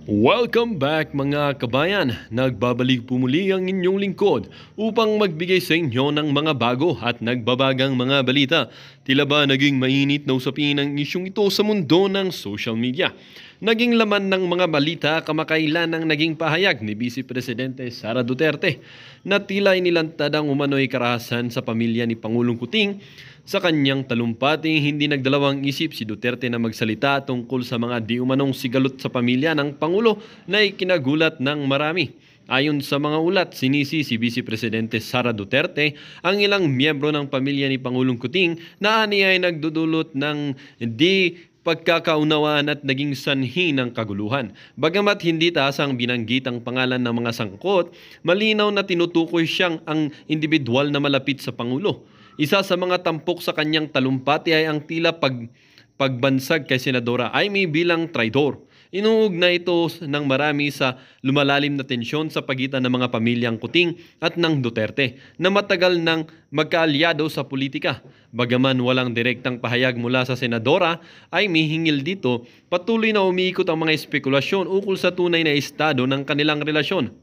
Welcome back mga kabayan! Nagbabalik po muli ang inyong lingkod upang magbigay sa inyo ng mga bago at nagbabagang mga balita. Tila ba naging mainit na usapin ang isyong ito sa mundo ng social media? Naging laman ng mga balita kamakailan ang naging pahayag ni Vice Presidente Sara Duterte na tila inilantad ang umano'y karahasan sa pamilya ni Pangulong Kuting. Sa kanyang talumpati, hindi nagdalawang isip si Duterte na magsalita tungkol sa mga di umanong sigalot sa pamilya ng Pangulo na ikinagulat ng marami. Ayon sa mga ulat, sinisi si Vice Presidente Sara Duterte ang ilang miyembro ng pamilya ni Pangulong Kuting na ani ay nagdudulot ng di pagkakaunawaan at naging sanhi ng kaguluhan. Bagamat hindi taas ang binanggit ang pangalan ng mga sangkot, malinaw na tinutukoy siyang ang individual na malapit sa Pangulo. Isa sa mga tampok sa kanyang talumpati ay ang tila pagbansag kay Senadora Amy bilang traidor. Inuugnay ito ng marami sa lumalalim na tensyon sa pagitan ng mga pamilyang Kuting at ng Duterte na matagal nang magkaalyado sa politika. Bagaman walang direktang pahayag mula sa Senadora, ay hingil dito, patuloy na umiikot ang mga espekulasyon ukol sa tunay na estado ng kanilang relasyon.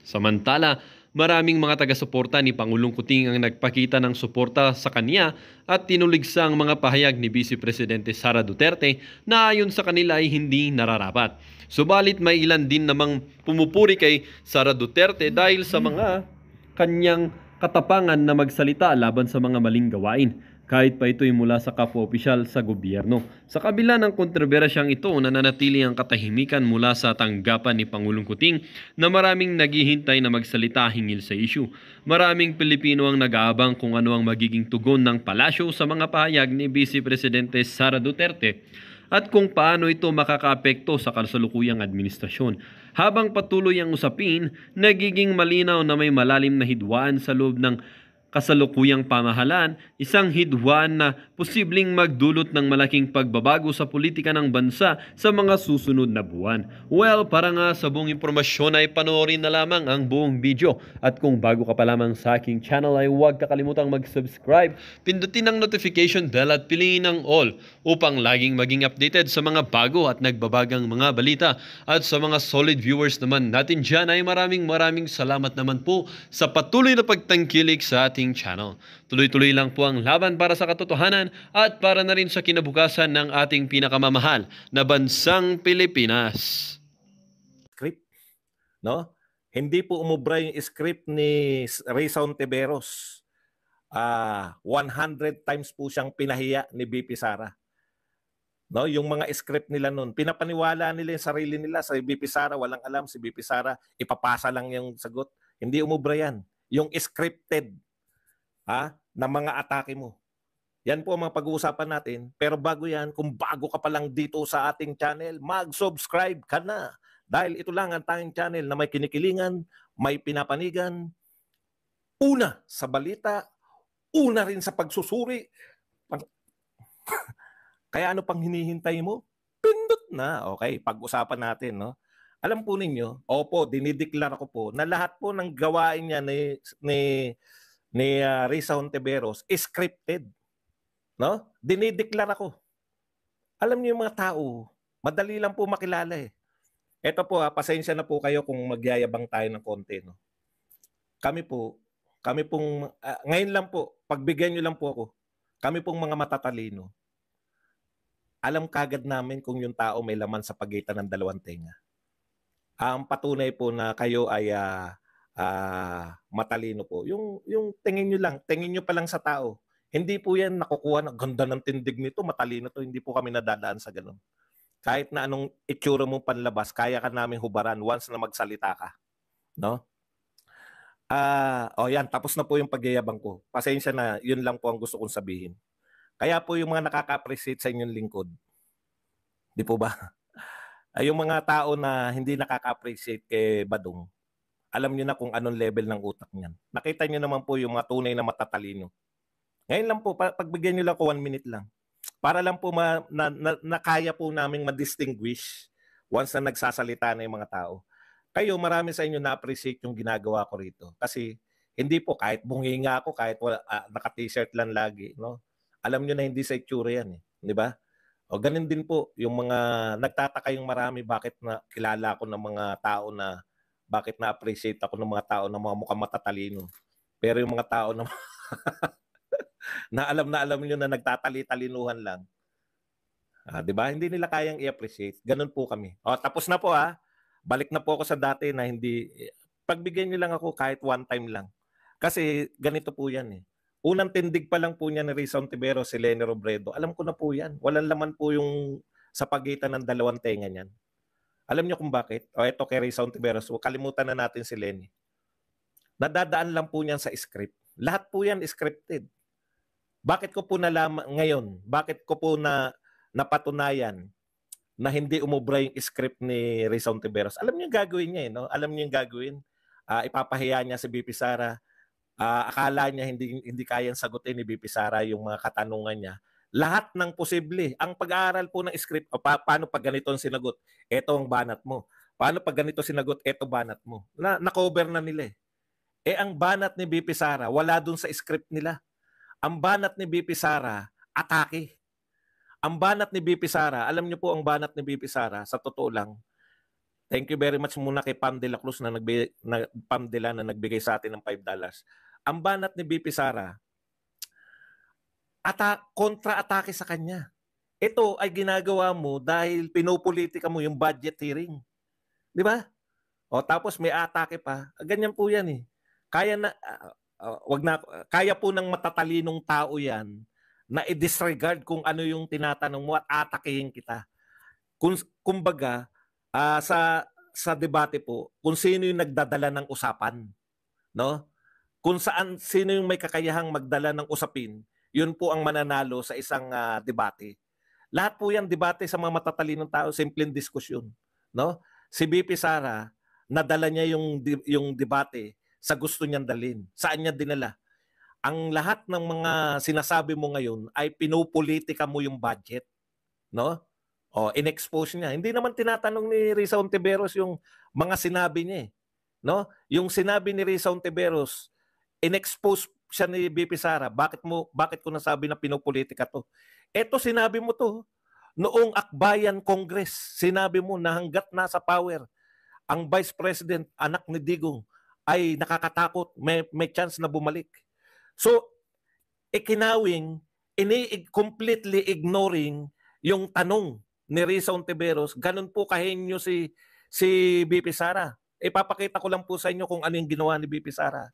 Samantala, maraming mga taga-suporta ni Pangulong Kuting ang nagpakita ng suporta sa kanya at tinuligsa ang mga pahayag ni Vice Presidente Sara Duterte na ayon sa kanila ay hindi nararapat. Subalit may ilan din namang pumupuri kay Sara Duterte dahil sa mga kanyang katapangan na magsalita laban sa mga maling gawain, kahit pa ito'y mula sa kapwa-opisyal sa gobyerno. Sa kabila ng kontrobersyang ito, nananatili ang katahimikan mula sa tanggapan ni Pangulong Kuting na maraming naghihintay na magsalita hinggil sa issue. Maraming Pilipino ang nag-aabang kung ano ang magiging tugon ng palasyo sa mga pahayag ni Vice Presidente Sara Duterte at kung paano ito makakaapekto sa kasalukuyang administrasyon. Habang patuloy ang usapin, nagiging malinaw na may malalim na hidwaan sa loob ng kasalukuyang pamahalaan, isang hidwaan na posibleng magdulot ng malaking pagbabago sa politika ng bansa sa mga susunod na buwan. Well, para nga sa buong impormasyon ay panoorin na lamang ang buong video. At kung bago ka pa lamang sa aking channel ay huwag kakalimutang mag-subscribe, pindutin ang notification bell at piliin ang all upang laging maging updated sa mga bago at nagbabagang mga balita. At sa mga solid viewers naman natin dyan ay maraming salamat naman po sa patuloy na pagtangkilik sa ating channel. Tuloy-tuloy lang po ang laban para sa katotohanan at para na rin sa kinabukasan ng ating pinakamamahal na bansang Pilipinas. Script, no? Hindi po umubra yung script ni Rayson Tiberos. 100 times po siyang pinahiya ni BP Sara. No, yung mga script nila noon, pinapaniwala nila yung sarili nila sa BP Sara, walang alam si BP Sara, ipapasa lang yung sagot. Hindi umubra yan. Yung scripted na mga atake mo. Yan po ang mga pag-uusapan natin. Pero bago yan, kung bago ka pa lang dito sa ating channel, mag-subscribe ka na. Dahil ito lang ang tanging channel na may kinikilingan, may pinapanigan, una sa balita, una rin sa pagsusuri. Kaya ano pang hinihintay mo? Pindot na. Okay, pag-usapan natin, no? Alam po ninyo, opo, dinideklara ko po na lahat po ng gawain niya ni Risa Hontiveros is scripted. No? Dinideklara ko. Alam niyo yung mga tao, madali lang po makilala eh. Ito po, pasensya na po kayo kung magyayabang tayo ng konti, no? Kami pong, ngayon lang po, pagbigyan niyo lang po ako, kami pong mga matatalino, alam kagad namin kung yung tao may laman sa pagitan ng dalawang tenga. Ang patunay po na kayo ay matalino po. Yung tingin nyo pa lang sa tao. Hindi po yan nakukuha ng ganda ng tindig nito, matalino to. Hindi po kami nadadaan sa ganun. Kahit na anong itsura mong panlabas, kaya ka namin hubaran once na magsalita ka. No? Yan, tapos na po yung pagyayabang ko. Pasensya na, yun lang po ang gusto kong sabihin. Kaya po yung mga nakaka-appreciate sa inyong lingkod, di po ba? Yung mga tao na hindi nakaka-appreciate kay Badong, alam nyo na kung anong level ng utak niyan. Nakita nyo naman po yung mga tunay na matatalino. Ngayon lang po, pagbigyan nyo lang ko 1 minute lang. Para lang po na kaya po namin ma-distinguish once na nagsasalita na yung mga tao. Kayo, marami sa inyo na-appreciate yung ginagawa ko rito. Kasi hindi po, kahit bunginga ako, kahit naka-t-shirt lang lagi, no? Alam nyo na hindi sa itsura yan, eh. Di ba? O ganun din po, yung mga nagtataka yung marami bakit na kilala ko ng mga tao na bakit na-appreciate ako ng mga tao na mga mukhang matatalino. Pero yung mga tao na alam nyo na nagtatali-talinuhan lang, 'di ba? Hindi nila kayang i-appreciate. Ganun po kami. O, tapos na po ha. Balik na po ako sa dati na hindi pagbigyan niyo lang ako kahit one time lang. Kasi ganito po 'yan eh. Unang tindig pa lang po niya ni Risa Ontiveros, si Leni Robredo. Alam ko na po 'yan. Walang laman po yung sa pagitan ng dalawang tenga niyan. Alam niyo kung bakit? O eto kay Risa Ontiveros, kalimutan na natin si Leni. Nadadaan lang po niyan sa script. Lahat po 'yan scripted. Bakit ko po nalaman ngayon? Bakit ko po napatunayan na hindi umubra yung script ni Risa Ontiveros? Alam niyo yung gagawin niya, no? Alam niyo yung gagawin. Ipapahiya niya si BP Sara. Akala niya hindi kayang sagutin ni BP Sara yung mga katanungan niya. Lahat ng posible. Ang pag-aaral po ng script, paano pag ganito ang sinagot? Ito ang banat mo. Paano pag ganito sinagot? Ito banat mo. Na-cover na nila eh. Ang banat ni BP Sara, wala dun sa script nila. Ang banat ni BP Sara, atake. Ang banat ni BP Sara, alam niyo po ang banat ni BP Sara, sa totoo lang, thank you very much muna kay Pam de la Cruz Pam de la na nagbigay sa atin ng $5. Ang banat ni BP Sara, kontra-atake sa kanya. Ito ay ginagawa mo dahil pinopolitika mo yung budget hearing. Di ba? O tapos may atake pa. Ganyan po yan eh. Kaya po ng matatalinong tao yan na i-disregard kung ano yung tinatanong mo at atakehin kita. Kumbaga, sa debate po, kung sino yung nagdadala ng usapan, no? Kung sino yung may kakayahang magdala ng usapin, yun po ang mananalo sa isang debate. Lahat po yan debate sa mga matatalinong tao, simpleng diskusyon, no? Si BP Sara, nadala niya yung debate sa gusto niyang dalhin. Saan niya dinala? Ang lahat ng mga sinasabi mo ngayon ay pinopolitika mo yung budget, no? O in-expose niya. Hindi naman tinatanong ni Risa Ontiveros yung mga sinabi niya, no? Yung sinabi ni Risa Ontiveros, in-expose siya ni BP Sara. Bakit ko nasabi na pinopolitika to? Ito sinabi mo to. Noong Akbayan Congress, sinabi mo na hanggat nasa power ang Vice President, anak ni Digong, ay nakakatakot, may chance na bumalik. So, ikinawing, completely ignoring yung tanong ni Risa Ontiveros, ganun po kahenyo si BP Sara. Ipapakita ko lang po sa inyo kung ano yung ginawa ni BP Sara.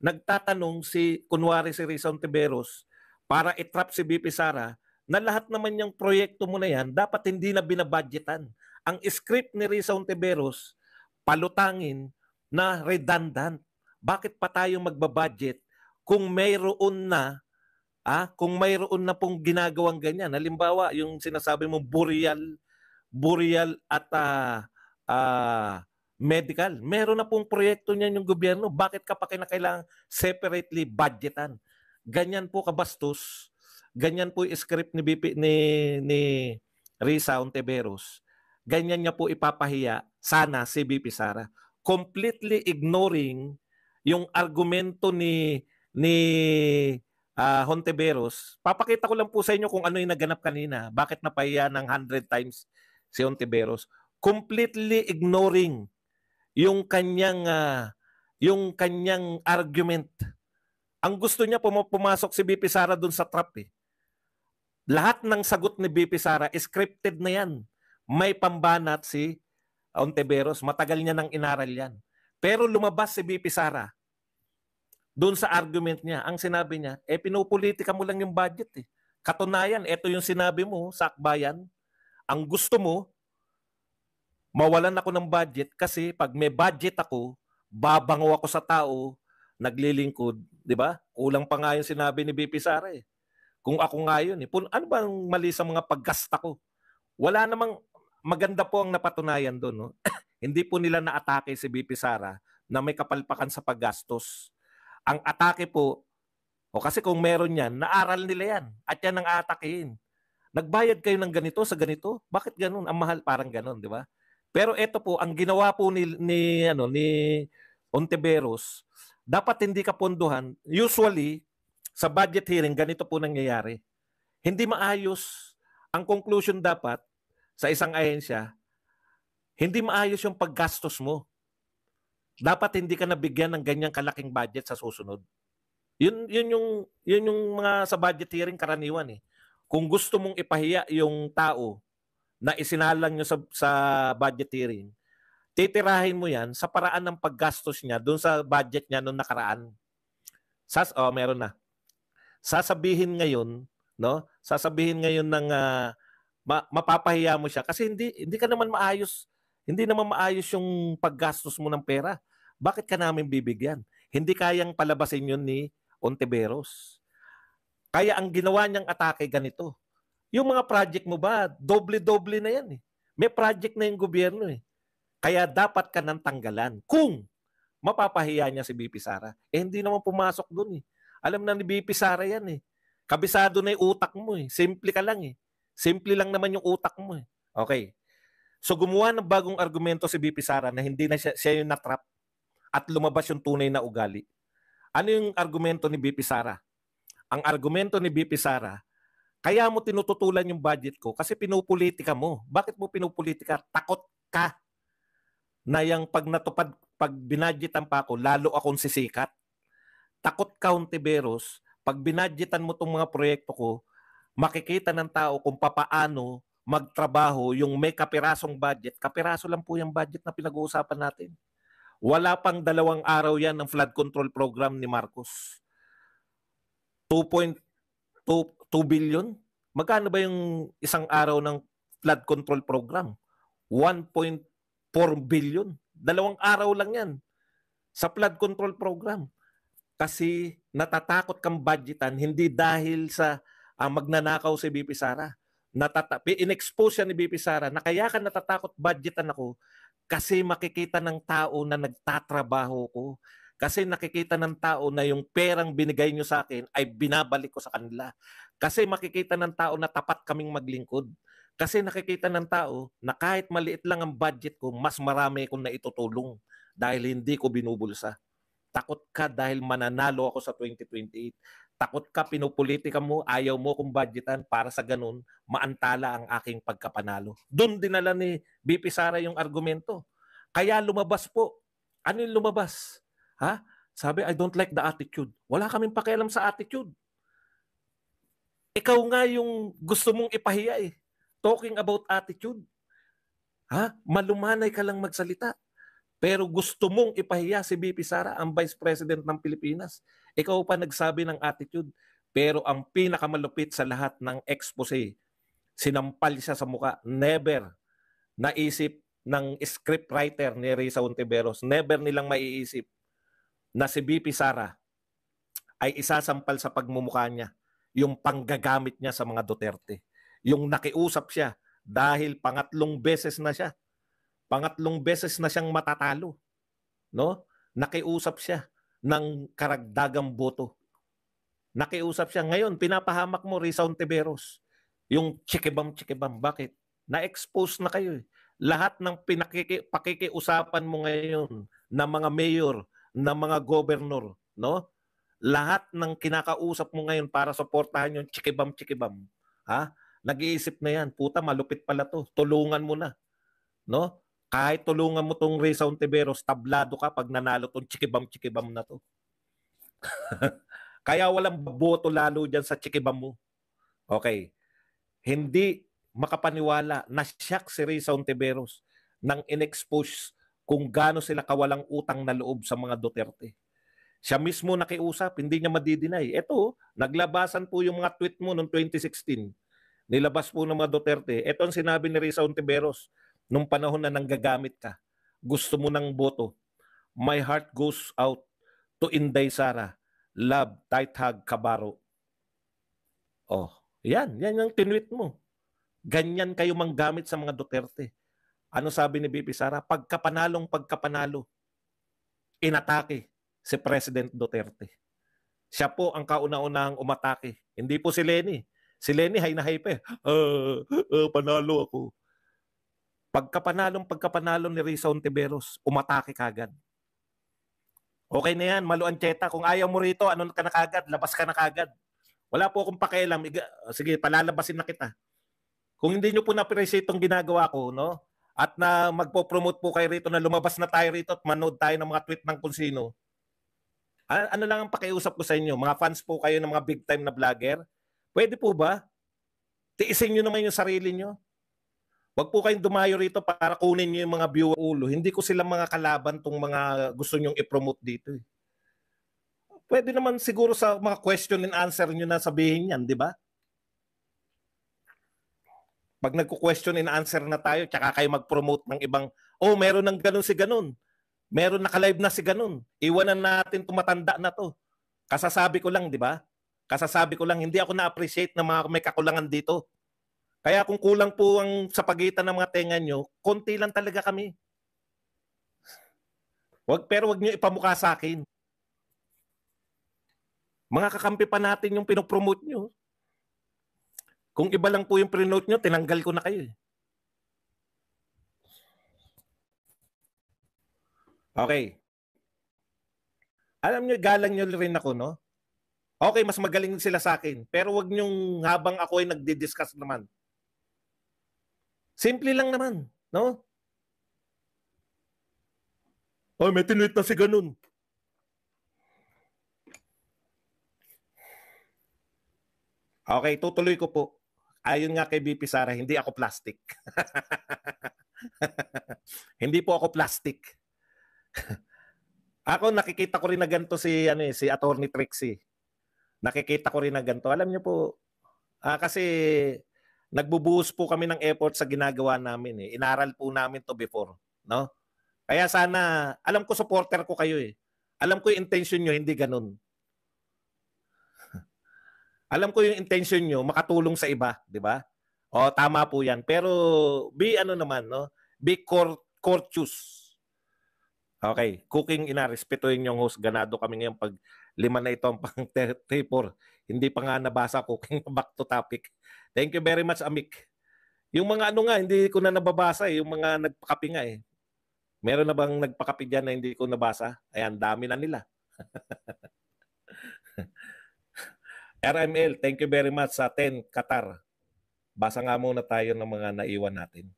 Nagtatanong kunwari si Risa Ontiveros para itrap si BP Sara na lahat naman yung proyekto mo na yan, dapat hindi na binabudgetan. Ang script ni Risa Ontiveros, palutangin na redundant. Bakit pa tayo magbabudget kung mayroon na pong ginagawang ganyan? Halimbawa, yung sinasabi mo burial at medical. Meron na pong proyekto niyan yung gobyerno. Bakit ka pa kinakailangan separately budgetan? Ganyan po kabastos. Ganyan po yung script ni Risa Ontiveros. Ganyan niya po ipapahiya sana si BP Sara. Completely ignoring yung argumento ni Hontiveros. Papakita ko lang po sa inyo kung ano yung naganap kanina. Bakit napahiya ng 100 times si Hontiveros. Completely ignoring yung kanyang argument. Ang gusto niya pumasok si BP Sara dun sa trap eh. Lahat ng sagot ni BP Sara scripted na yan. May pambanat si Ontiveros, matagal niya nang inaral yan. Pero lumabas si BP Sara doon sa argument niya. Ang sinabi niya, pinopolitika mo lang yung budget eh. Katunayan, ito yung sinabi mo sa Akbayan. Ang gusto mo, mawalan ako ng budget kasi pag may budget ako, babango ako sa tao, naglilingkod. Di ba? Kulang pa nga yung sinabi ni BP Sara eh. Kung ako nga yun eh. Ano bang mali sa mga paggasta ko? Wala namang maganda po ang napatunayan doon. No? Hindi po nila naatake si BP Sara na may kapalpakan sa paggastos. Ang atake po, kasi kung meron yan, naaral nila yan. At yan ang aatakehin. Nagbayad kayo ng ganito sa ganito? Bakit ganun? Ang mahal parang ganun, di ba? Pero ito po, ang ginawa po ni Ontiveros, dapat hindi ka pondohan. Usually, sa budget hearing, ganito po nangyayari. Hindi maayos ang conclusion dapat sa isang ahensya, hindi maayos yung paggastos mo. Dapat hindi ka nabigyan ng ganyang kalaking budget sa susunod. Yun yung mga sa budget hearing karaniwan eh. Kung gusto mong ipahiya yung tao na isinalang nyo sa budget hearing, titirahin mo yan sa paraan ng paggastos niya doon sa budget niya noong nakaraan. Meron na. Sasabihin ngayon, no? Sasabihin ngayon ng mapapahiya mo siya kasi hindi ka naman maayos. Hindi naman maayos yung paggastos mo ng pera. Bakit ka namin bibigyan? Hindi kayang palabasin yun ni Ontiveros. Kaya ang ginawa niyang atake ganito. Yung mga project mo ba, doble-doble na yan eh. May project na yung gobyerno eh. Kaya dapat ka nang tanggalan. Kung mapapahiya niya si BP Sara, hindi naman pumasok dun eh. Alam na ni BP Sara yan eh. Kabisado na yung utak mo eh. Simple ka lang eh. Simple lang naman yung utak mo eh. Okay. So gumawa ng bagong argumento si BP Sara na hindi na siya yung natrap at lumabas yung tunay na ugali. Ano yung argumento ni BP Sara? Ang argumento ni BP Sara, kaya mo tinututulan yung budget ko kasi pinupolitika mo. Bakit mo pinupolitika? Takot ka na yung pag binadgetan pa ako, lalo akong sisikat. Takot ka, Ontiveros, pag binadgetan mo itong mga proyekto ko, makikita ng tao kung papaano magtrabaho yung may kapirasong budget. Kapiraso lang po yung budget na pinag-uusapan natin. Wala pang 2 araw yan ng flood control program ni Marcos. 2.2 billion? Magkano ba yung isang araw ng flood control program? 1.4 billion. 2 araw lang yan sa flood control program. Kasi natatakot kang budgetan hindi dahil sa magnanakaw si BP Sara. In-expose siya ni BP Sara na kaya ka natatakot budgetan ako kasi makikita ng tao na nagtatrabaho ko. Kasi nakikita ng tao na yung perang binigay nyo sa akin ay binabalik ko sa kanila. Kasi makikita ng tao na tapat kaming maglingkod. Kasi nakikita ng tao na kahit maliit lang ang budget ko, mas marami akong naitutulong dahil hindi ko binubulsa. Takot ka dahil mananalo ako sa 2028. Takot ka, pinupolitika mo, ayaw mo kung budgetan para sa ganun, maantala ang aking pagkapanalo. Doon dinala ni BP Sara yung argumento. Kaya lumabas po. Ano yung lumabas? Ha? Sabi, I don't like the attitude. Wala kaming pakialam sa attitude. Ikaw nga yung gusto mong ipahiya eh. Talking about attitude. Ha? Malumanay ka lang magsalita. Pero gusto mong ipahiya si BP Sara, ang Vice President ng Pilipinas. Ikaw pa nagsabi ng attitude. Pero ang pinakamalupit sa lahat ng expose, sinampal siya sa muka. Never naisip ng scriptwriter ni Risa Ontiveros, never nilang maiisip na si BP Sara ay isasampal sa pagmumukha niya yung panggagamit niya sa mga Duterte. Yung nakiusap siya dahil pangatlong beses na siyang matatalo, no? Nakiusap siya ng karagdagang boto. Nakiusap siya. Ngayon, pinapahamak mo, Risa Ontiveros, yung chikibam. Bakit? Na-expose na kayo eh. Lahat ng pakikiusapan mo ngayon ng mga mayor, ng mga governor, no? Lahat ng kinakausap mo ngayon para suportahan yung chikibam. Ha? Nag-iisip na yan. Puta, malupit pala to. Tulungan mo na. No? Kahit tulungan mo tong Risa Ontiveros, tablado ka pag nanalo tong chikibam na to. Kaya walang boto lalo dyan sa chikibam mo. Okay. Hindi makapaniwala na shock si Risa Ontiveros nang in-expose kung gaano sila kawalang utang na loob sa mga Duterte. Siya mismo nakiusap, hindi niya madidinay. Ito, naglabasan po yung mga tweet mo noong 2016. Nilabas po ng mga Duterte. Ito ang sinabi ni Risa Ontiveros nung panahon na nanggagamit ka. Gusto mo ng boto. My heart goes out to Inday Sara. Love, tight hug, Kabaro. Oh, yan yung tinweet mo. Ganyan kayo manggamit sa mga Duterte. Ano sabi ni BP Sara? Pagkapanalo, inatake si President Duterte. Siya po ang kauna-unahang umatake. Hindi po si Lenny. Si Lenny hay na hay pa eh. Panalo ako. Pagkapanalo ni Risa Ontiveros, umatake kagad. Okay na yan, Malu Ancheta. Kung ayaw mo rito, ano ka na kagad? Labas ka na kagad. Wala po akong pakialam. Sige, palalabasin na kita. Kung hindi nyo po na-appreciate itong ginagawa ko, no? At na magpo-promote po kayo rito na lumabas na tayo rito at manood tayo ng mga tweet ng kung sino. Ano lang ang pakiusap ko sa inyo? Mga fans po kayo ng mga big time na vlogger? Pwede po ba? Tiisin nyo naman yung sarili nyo. Huwag po kayong dumayo rito para kunin nyo yung mga viewer ulo. Hindi ko sila mga kalaban tong mga gusto nyong i-promote dito. Pwede naman siguro sa mga question and answer nyo na sabihin yan, di ba? Pag nagko-question and answer na tayo, tsaka kayo mag-promote ng ibang, oh, meron ng ganun si ganun. Meron naka-live na si ganun. Iwanan natin tumatanda na to. Kasasabi ko lang, di ba? Kasasabi ko lang, hindi ako na-appreciate na mga may kakulangan dito. Kaya kung kulang po ang sa pagitan ng mga tenga nyo, konti lang talaga kami. Pero wag nyo ipamukha sa akin. Mga kakampi pa natin yung pinopromote nyo. Kung iba lang po yung prinote nyo, tinanggal ko na kayo. Okay. Alam nyo, galang nyo rin ako, no? Okay, mas magaling sila sa akin. Pero wag nyong habang ako ay nagdi-discuss naman. Simple lang naman, no? Oh, may tinweet na si ganun. Okay, tutuloy ko po. Ayon nga kay BP Sara, hindi ako plastic. Hindi po ako plastic. Ako nakikita ko rin na ganito si Attorney Trixie. Nakikita ko rin na ganito. Alam niyo po, kasi nagbubuhos po kami ng effort sa ginagawa namin. Inaral po namin to before, no? Kaya sana, alam ko supporter ko kayo eh. Alam ko yung intention nyo, hindi ganun. Alam ko yung intention nyo, makatulong sa iba, di ba? O, tama po yan. Pero, be courteous. Okay, cooking ina, respetuhin yung host. Ganado kami ngayon pag 5 na ito ang pang 34. Hindi pa nga nabasa cooking, back to topic. Thank you very much, Amik. Yung mga hindi ko na nababasa yung mga nagpakapi nga eh. Meron na bang nagpakapi dyan na hindi ko nabasa? Ayan, dami na nila. RML, thank you very much sa 10, Qatar. Basa nga muna tayo ng mga naiwan natin.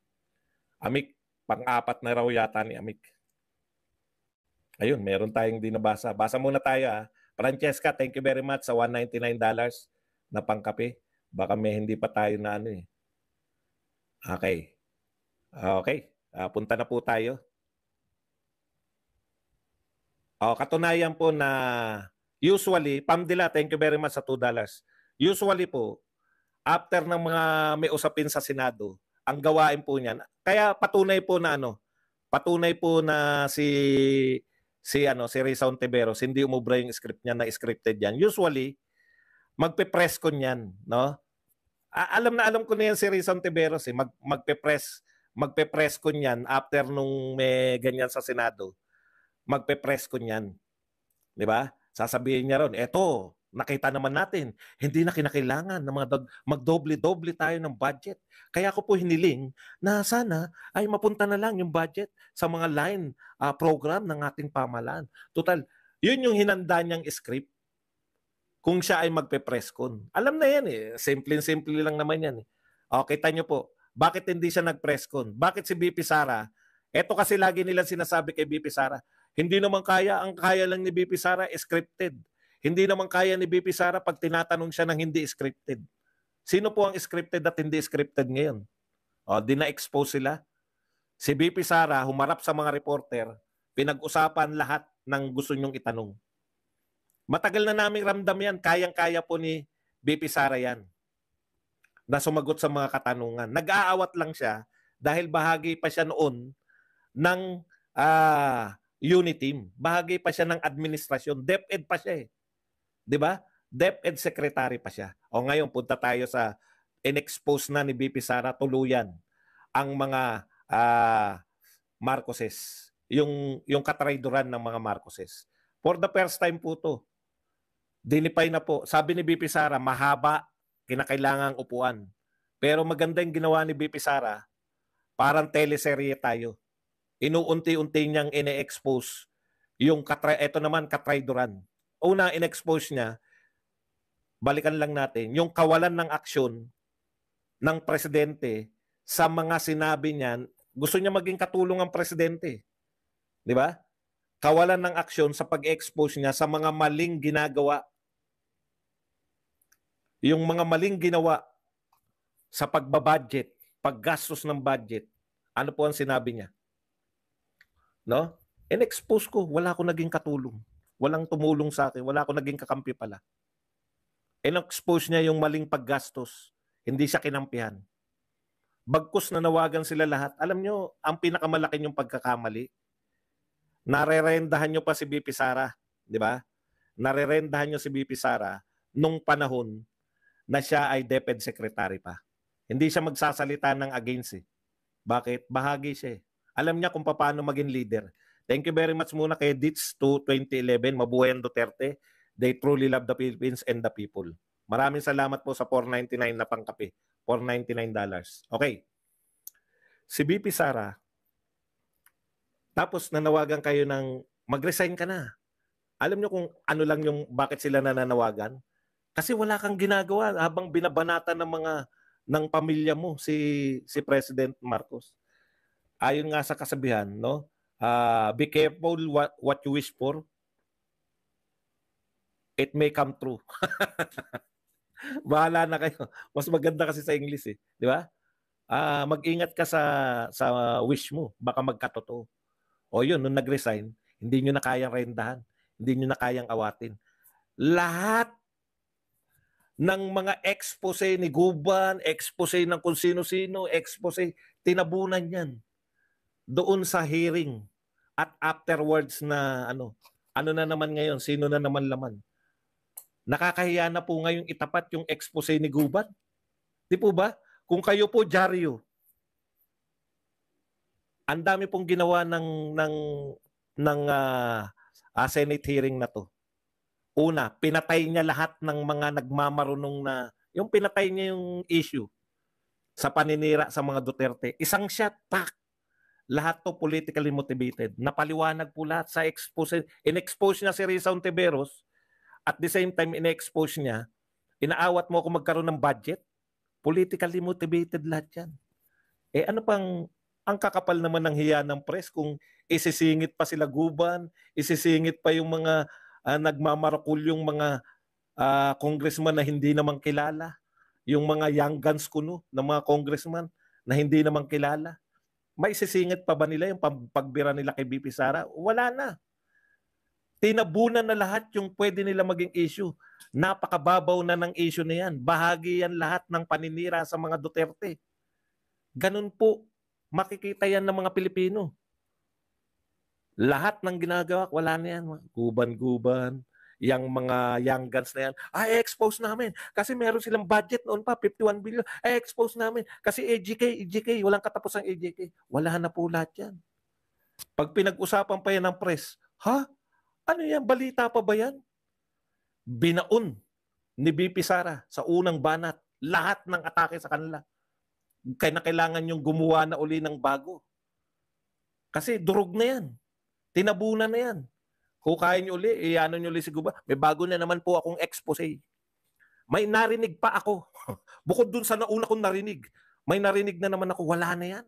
Amik, pang-4 na raw yata ni Amik. Ayun, meron tayong di nabasa. Basa muna tayo ha. Francesca, thank you very much sa $199 na pangkape. Baka may hindi pa tayo na eh. Okay. Okay. Punta na po tayo. Katunayan po na usually, Pamdila, thank you very much sa $2. Usually po, after ng mga may usapin sa Senado, ang gawain po niyan, kaya patunay po na si Risa Ontiveros, hindi umubra yung script niya na scripted yan. Usually, magpe-press ko niyan, no? Alam ko na yan si Risa Ontiveros, magpe-press ko niyan after nung may ganyan sa Senado. Magpe-press ko niyan. 'Di ba? Sasabihin niya ron, eto, nakita naman natin, hindi na kinakailangan na magdoble-doble tayo ng budget. Kaya ako po hiniling na sana ay mapunta na lang yung budget sa mga line program ng ating pamahalaan. Total, yun yung hinanda niyang script kung siya ay magpe-press con. Alam na yan eh. Simple lang naman yan eh. Kita niyo po, bakit hindi siya nag-press con? Bakit si BP Sara? Eto kasi lagi nilang sinasabi kay BP Sara, hindi naman kaya, ang kaya lang ni BP Sara scripted. Hindi naman kaya ni BP Sara pag tinatanong siya ng hindi scripted. Sino po ang scripted at hindi scripted ngayon? Di na-expose sila. Si BP Sara humarap sa mga reporter, pinag-usapan lahat ng gusto nyong itanong. Matagal na naming ramdam yan, kayang-kaya po ni BP Sara yan na sumagot sa mga katanungan. Nag-aawat lang siya dahil bahagi pa siya noon ng Uniteam. Bahagi pa siya ng administrasyon. DepEd pa siya eh. 'Di ba? DepEd secretary pa siya. Ngayon punta tayo sa in-expose na ni BP Sara tuluyan ang mga Marcoses. Yung katrayduran ng mga Marcoses. For the first time po to. Dinipay na po. Sabi ni BP Sara, mahaba, kinakailangang upuan. Pero maganda yung ginawa ni BP Sara, parang teleserye tayo. Inuunti-unti niyang ine-expose yung ito naman katrayduran. Una in-expose niya, balikan lang natin, yung kawalan ng aksyon ng presidente sa mga sinabi niyan. Gusto niya maging katulong ang presidente. Di ba? Kawalan ng aksyon sa pag-expose niya sa mga maling ginagawa. Yung mga maling ginawa sa pagbabudget, paggastos ng budget, ano po ang sinabi niya? No? In-expose ko, wala akong naging katulong. Walang tumulong sa akin, wala akong naging kakampi pala. In-expose niya yung maling paggastos. Hindi siya kinampihan. Bagkus na nawagan sila lahat. Alam nyo, ang pinakamalaki yung pagkakamali, narerendahan nyo pa si BP Sara. Di ba? Narerendahan nyo si BP Sara nung panahon na siya ay DepEd Secretary pa. Hindi siya magsasalita ng against eh. Bakit? Bahagi siya eh. Alam niya kung paano maging leader. Thank you very much muna kay Ditz to 2011. Mabuhay ang Duterte. They truly love the Philippines and the people. Maraming salamat po sa $4.99 na pangkape. $4.99. Okay. Si BP Sara, tapos nanawagan kayo ng mag-resign ka na. Alam niyo kung ano lang yung bakit sila nananawagan? Kasi wala kang ginagawa habang binabanata ng pamilya mo si President Marcos. Ayon nga sa kasabihan, no? Be careful what you wish for. It may come true. Bahala na kayo. Mas maganda kasi sa English eh, di ba? Mag-ingat ka sa wish mo, baka magkatotoo. O yun, nung nag-resign, hindi nyo na kayang rendahan, hindi nyo na kayang awatin. Lahat ng mga expose ni Guban, expose ng kung sino-sino, expose, tinabunan yan doon sa hearing at afterwards na ano na naman ngayon, sino na naman laman. Nakakahiya na po ngayong itapat yung expose ni Guban. Di po ba? Kung kayo po, dyaryo, ang dami pong ginawa ng Senate hearing na to. Una, pinatay niya lahat ng mga nagmamarunong na, yung pinatay niya yung issue sa paninira sa mga Duterte. Isang shot, pak! Lahat to politically motivated. Napaliwanag po lahat sa expose. In-expose niya si Risa Ontiveros. At the same time, in-expose niya, inaawat mo kung magkaroon ng budget. Politically motivated lahat yan. Ano pang, ang kakapal naman ng hiya ng press kung isisingit pa sila Guban, isisingit pa yung mga nagmamarakul yung mga congressman na hindi naman kilala, yung mga young guns kuno ng mga congressman na hindi naman kilala. May isisingit pa ba nila yung pagbira nila kay BP Sara? Wala na. Tinabunan na lahat yung pwede nila maging issue. Napakababaw na ng issue na yan. Bahagi yan lahat ng paninira sa mga Duterte. Ganun po, makikita yan ng mga Pilipino. Lahat ng ginagawa, wala na yan. Guban-guban, yung mga young guns na yan, expose namin. Kasi meron silang budget noon pa, 51 billion. Expose namin. Kasi EJK, walang katapos ang EJK. Wala na po lahat yan. Pag pinag-usapan pa yan ng press, ano yan? Balita pa ba yan? Binaon ni BP Sara sa unang banat lahat ng atake sa kanila. Kaya kailangan yung gumawa na uli ng bago. Kasi durog na yan. Tinabunan na yan. Kung kaya nyo uli, ano nyo uli si Guba, may bago na naman po akong expose. May narinig pa ako. Bukod dun sa nauna kong narinig, may narinig na naman ako, wala na yan.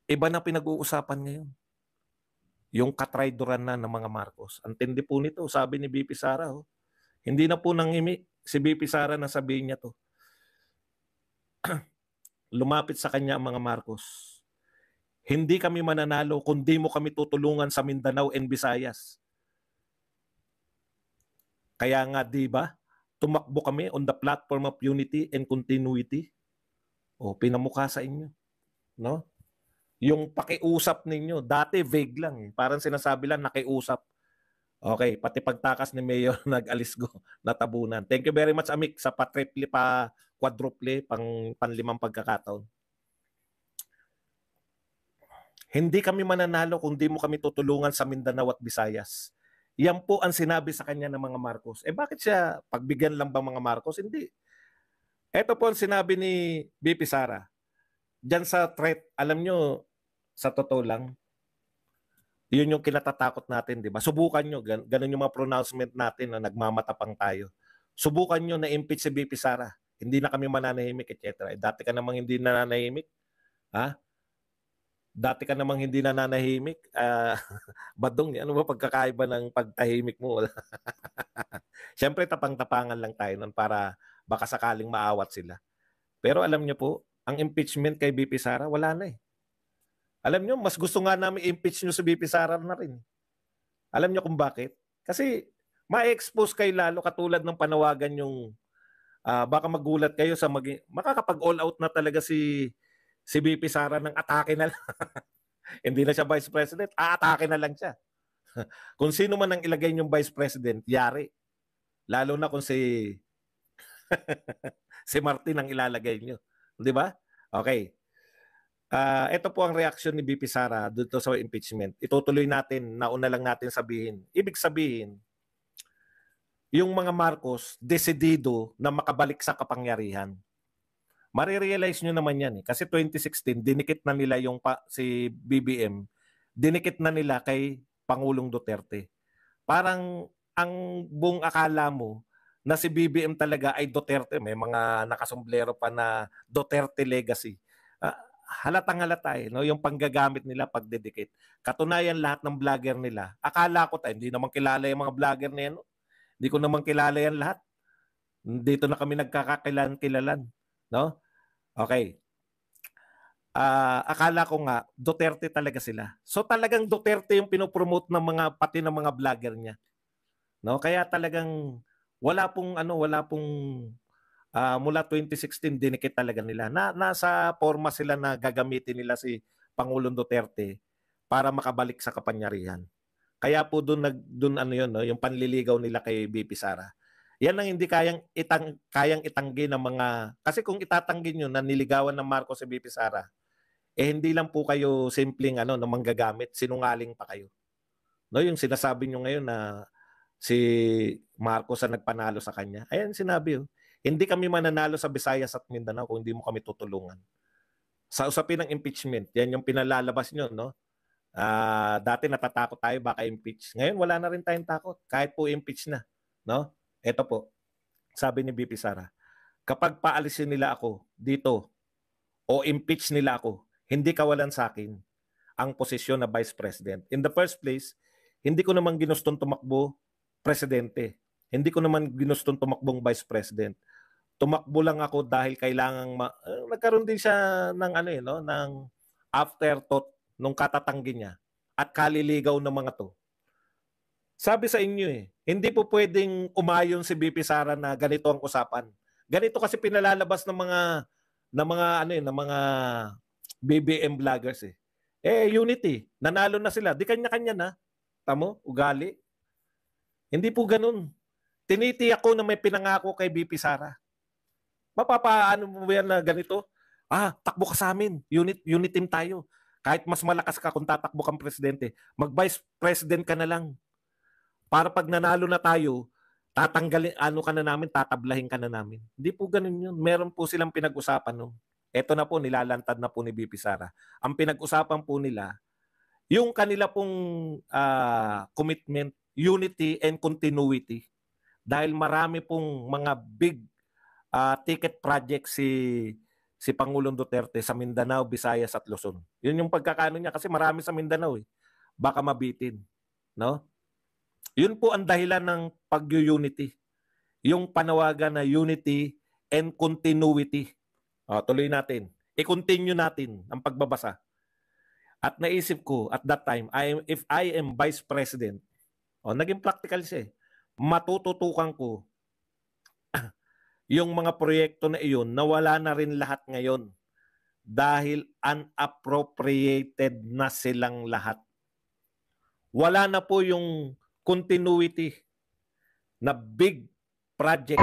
Iba na pinag-uusapan ngayon. Yung katraidoran na ng mga Marcos. Ang tindi po nito, sabi ni BP Sara. Hindi na po nangimi si BP Sara na sabihin niya to. Lumapit sa kanya ang mga Marcos. Hindi kami mananalo kung di mo kami tutulungan sa Mindanao and Visayas. Kaya nga, di ba, tumakbo kami on the platform of unity and continuity. Pinamukha sa inyo. No? Yung pakiusap ninyo, dati vague lang eh. Parang sinasabi lang, nakiusap. Okay, pati pagtakas ni Mayor nag-alis go, natabunan. Thank you very much, Amik, sa pa-triple, pa-quadruple, panlimang pagkakataon. Hindi kami mananalo kung di mo kami tutulungan sa Mindanao at Visayas. Yan po ang sinabi sa kanya ng mga Marcos. Bakit siya pagbigyan lang ba mga Marcos? Hindi. Ito po ang sinabi ni BP Sara. Diyan sa threat, alam nyo, sa totoo lang, yun yung kinatatakot natin, di ba? Subukan nyo, ganun yung mga pronouncement natin na nagmamatapang tayo. Subukan nyo na impeach si BP Sara. hindi na kami mananahimik, etc. Dati ka namang hindi nananahimik. Ha? Dati ka namang hindi nananahimik. Badong, ano ba pagkakaiba ng pagtahimik mo? Siyempre, tapang-tapangan lang tayo nun para baka sakaling maawat sila. Pero alam niyo po, ang impeachment kay BP Sara, wala na eh. Alam niyo, mas gusto nga namin impeach niyo sa BP Sara na rin. Alam niyo kung bakit? Kasi ma-expose kayo lalo katulad ng panawagan yung baka magulat kayo sa makakapag all out na talaga si BP Sara ng atake na lang. Hindi na siya Vice President, aatake na lang siya. Kung sino man ang ilagay niyong Vice President, yari. Lalo na kung si si Martin ang ilalagay niyo. Di ba? Okay. Ito po ang reaksyon ni BP Sara dito sa impeachment. Itutuloy natin, nauna lang natin sabihin. Ibig sabihin, yung mga Marcos, desidido na makabalik sa kapangyarihan. Marirealize nyo naman yan eh. Kasi 2016, dinikit na nila si BBM, dinikit na nila kay Pangulong Duterte. Parang ang buong akala mo na si BBM talaga ay Duterte. May mga nakasomblero pa na Duterte legacy. Halatang-halata eh, no? Yung panggagamit nila pagdedikit. Katunayan lahat ng vlogger nila. Akala ko hindi naman kilala yung mga vlogger na yan. No? Hindi ko naman kilala yan lahat. Dito na kami nagkakakilan-kilalan. No? Okay. Akala ko nga, Duterte talaga sila. So talagang Duterte yung pinopromote ng pati ng mga vlogger niya. No? Kaya talagang wala pong mula 2016 dinikit talaga nila. Nasa forma sila na gagamitin nila si Pangulong Duterte para makabalik sa kapangyarihan. Kaya po doon no, yung panliligaw nila kay BP Sara. Yan ang hindi kayang itanggi ng mga, kasi kung itatanggi niyo na niligawan ng Marcos si BP Sara, hindi lang po kayo simpleng na manggagamit, sinungaling pa kayo. No, yung sinasabi niyo ngayon na si Marcos ang nagpanalo sa kanya. Ayan sinabi hindi kami mananalo sa Visayas at Mindanao kung hindi mo kami tutulungan. Sa usapin ng impeachment, yan yung pinalalabas nyo, no? Dati natatakot tayo baka impeach. Ngayon wala na rin tayong takot kahit po impeach na, no? Ito po, sabi ni BP Sara, kapag paalisin nila ako dito o impeach nila ako, hindi kawalan sa akin ang posisyon na Vice President. In the first place, hindi ko naman ginustong tumakbo presidente. Hindi ko naman ginustong tumakbong Vice President. Tumakbo lang ako dahil kailangang nagkaroon din siya ng ng afterthought nung katatanggi niya at kaliligaw ng mga to. Sabi sa inyo hindi po pwedeng umayon si BP Sara na ganito ang usapan. Ganito kasi pinalalabas ng mga BBM vloggers unity, nanalo na sila. Di kanya-kanya na. Tamo, ugali. Hindi po ganun. Tinitiyak ko na may pinangako kay BP Sara. Mapapaano mo yan na ganito? Takbo ka sa amin. Unit team tayo. Kahit mas malakas ka kung tatakbo kang presidente, mag-vice president ka na lang. Para pag nanalo na tayo, tatanggalin, tatablahin ka na namin. Hindi po ganun yun. Meron po silang pinag-usapan no. Ito na po, nilalantad na po ni BP Sara. Ang pinag-usapan po nila, yung kanila pong commitment, unity and continuity. Dahil marami pong mga big ticket project si Pangulong Duterte sa Mindanao, Visayas at Luzon. Yun yung pagkakano niya kasi marami sa Mindanao Baka mabitin, no? Yun po ang dahilan ng pag-unity. Yung panawagan na unity and continuity. Tuloy natin. I-continue natin ang pagbabasa. At naisip ko at that time, if I am Vice President, naging practical siya matututukan ko yung mga proyekto na iyon na wala na rin lahat ngayon dahil unappropriated na silang lahat. Wala na po yung continuity na big project